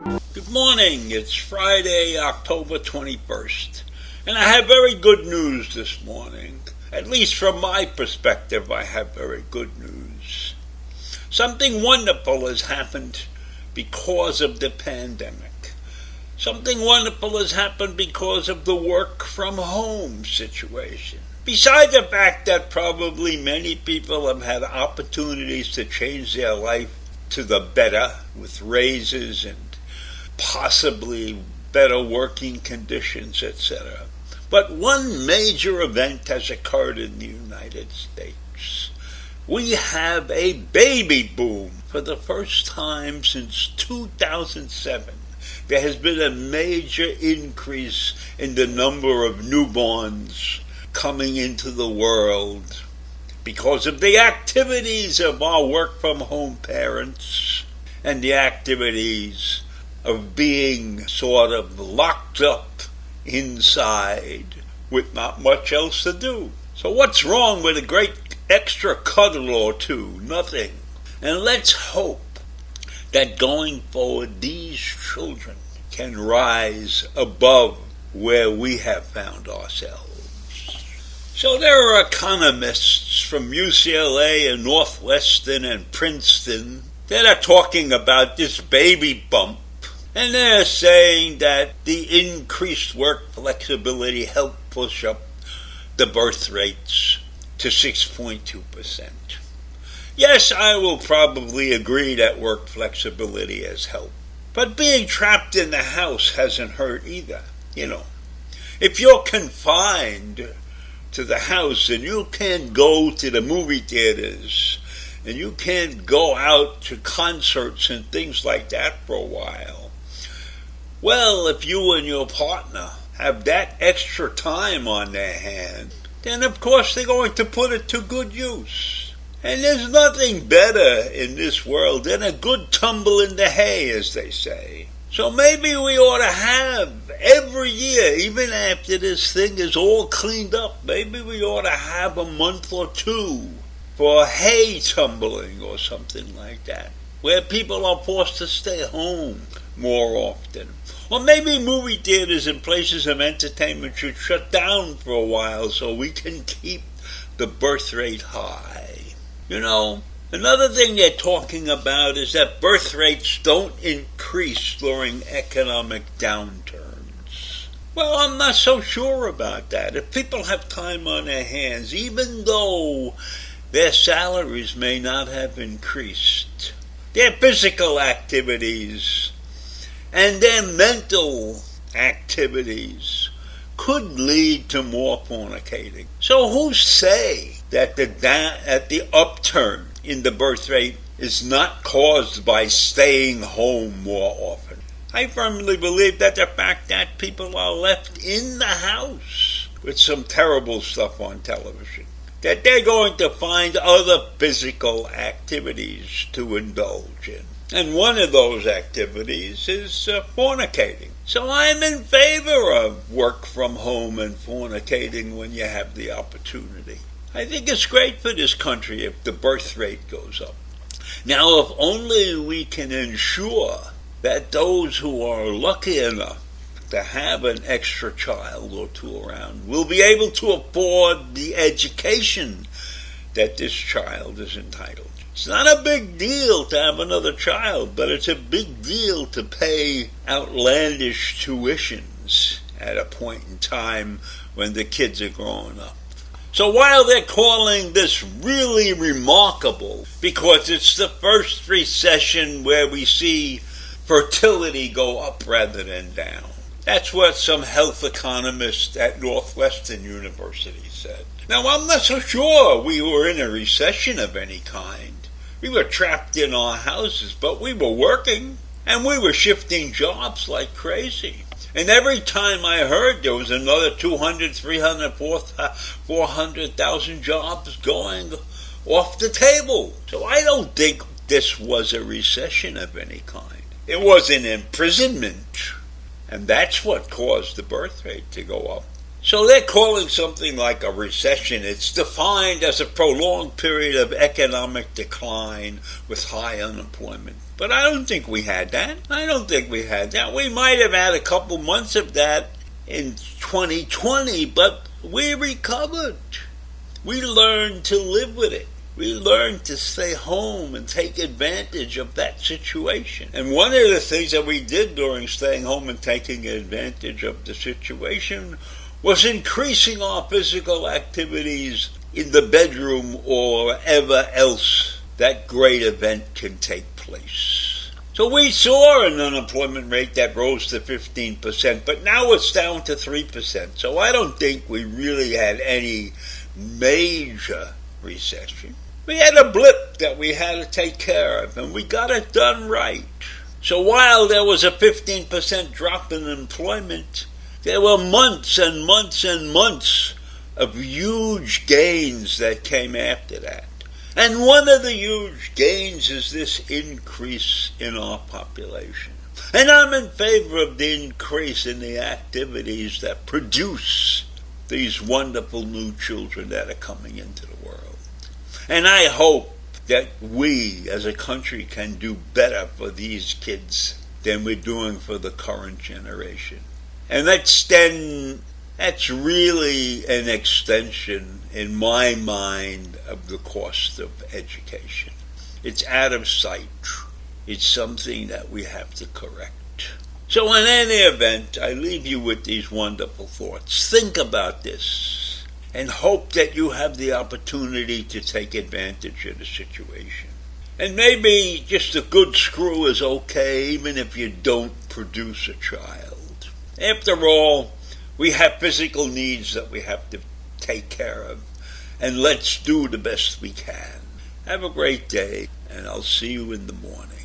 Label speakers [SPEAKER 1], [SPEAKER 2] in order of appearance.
[SPEAKER 1] Good morning. It's Friday, October 21st. And I have very good news this morning. At least from my perspective, I have very good news. Something wonderful has happened because of the pandemic. Something wonderful has happened because of the work from home situation. Besides the fact that probably many people have had opportunities to change their life to the better with raises and possibly better working conditions, etc. But one major event has occurred in the United States. We have a baby boom for the first time since 2007. There has been a major increase in the number of newborns coming into the world because of the activities of our work from home parents and the activities of being sort of locked up inside with not much else to do. So what's wrong with a great extra cuddle or two? Nothing. And let's hope that going forward these children can rise above where we have found ourselves. So there are economists from UCLA and Northwestern and Princeton that are talking about this baby bump. And they're saying that the increased work flexibility helped push up the birth rates to 6.2%. Yes, I will probably agree that work flexibility has helped. But being trapped in the house hasn't hurt either. If you're confined to the house and you can't go to the movie theaters and you can't go out to concerts and things like that for a while, well, if you and your partner have that extra time on their hand, then of course they're going to put it to good use. And there's nothing better in this world than a good tumble in the hay, as they say. So maybe we ought to have every year, even after this thing is all cleaned up, maybe we ought to have a month or two for hay tumbling or something like that, where people are forced to stay home more often. Or maybe movie theaters and places of entertainment should shut down for a while so we can keep the birth rate high. Another thing they're talking about is that birth rates don't increase during economic downturns. Well, I'm not so sure about that. If people have time on their hands, even though their salaries may not have increased, their physical activities and their mental activities could lead to more fornicating. So who's say that the upturn in the birth rate is not caused by staying home more often? I firmly believe that the fact that people are left in the house with some terrible stuff on television, that they're going to find other physical activities to indulge in. And one of those activities is fornicating. So I'm in favor of work from home and fornicating when you have the opportunity. I think it's great for this country if the birth rate goes up. Now, if only we can ensure that those who are lucky enough to have an extra child or two around will be able to afford the education that this child is entitled. It's not a big deal to have another child, but it's a big deal to pay outlandish tuitions at a point in time when the kids are growing up. So while they're calling this really remarkable, because it's the first recession where we see fertility go up rather than down, that's what some health economist at Northwestern University said. Now, I'm not so sure we were in a recession of any kind. We were trapped in our houses, but we were working, and we were shifting jobs like crazy. And every time I heard there was another 200, 300, 400,000 jobs going off the table. So I don't think this was a recession of any kind. It was an imprisonment, and that's what caused the birth rate to go up. So they're calling something like a recession. It's defined as a prolonged period of economic decline with high unemployment. But I don't think we had that. We might have had a couple months of that in 2020, but we recovered. We learned to live with it. We learned to stay home and take advantage of that situation. And one of the things that we did during staying home and taking advantage of the situation was increasing our physical activities in the bedroom or wherever else that great event can take place. So we saw an unemployment rate that rose to 15%, but now it's down to 3%. So I don't think we really had any major recession. We had a blip that we had to take care of, and we got it done right. So while there was a 15% drop in employment, there were months and months and months of huge gains that came after that. And one of the huge gains is this increase in our population. And I'm in favor of the increase in the activities that produce these wonderful new children that are coming into the world. And I hope that we as a country can do better for these kids than we're doing for the current generation. And that's really an extension, in my mind, of the cost of education. It's out of sight. It's something that we have to correct. So in any event, I leave you with these wonderful thoughts. Think about this and hope that you have the opportunity to take advantage of the situation. And maybe just a good screw is okay, even if you don't produce a child. After all, we have physical needs that we have to take care of, and let's do the best we can. Have a great day, and I'll see you in the morning.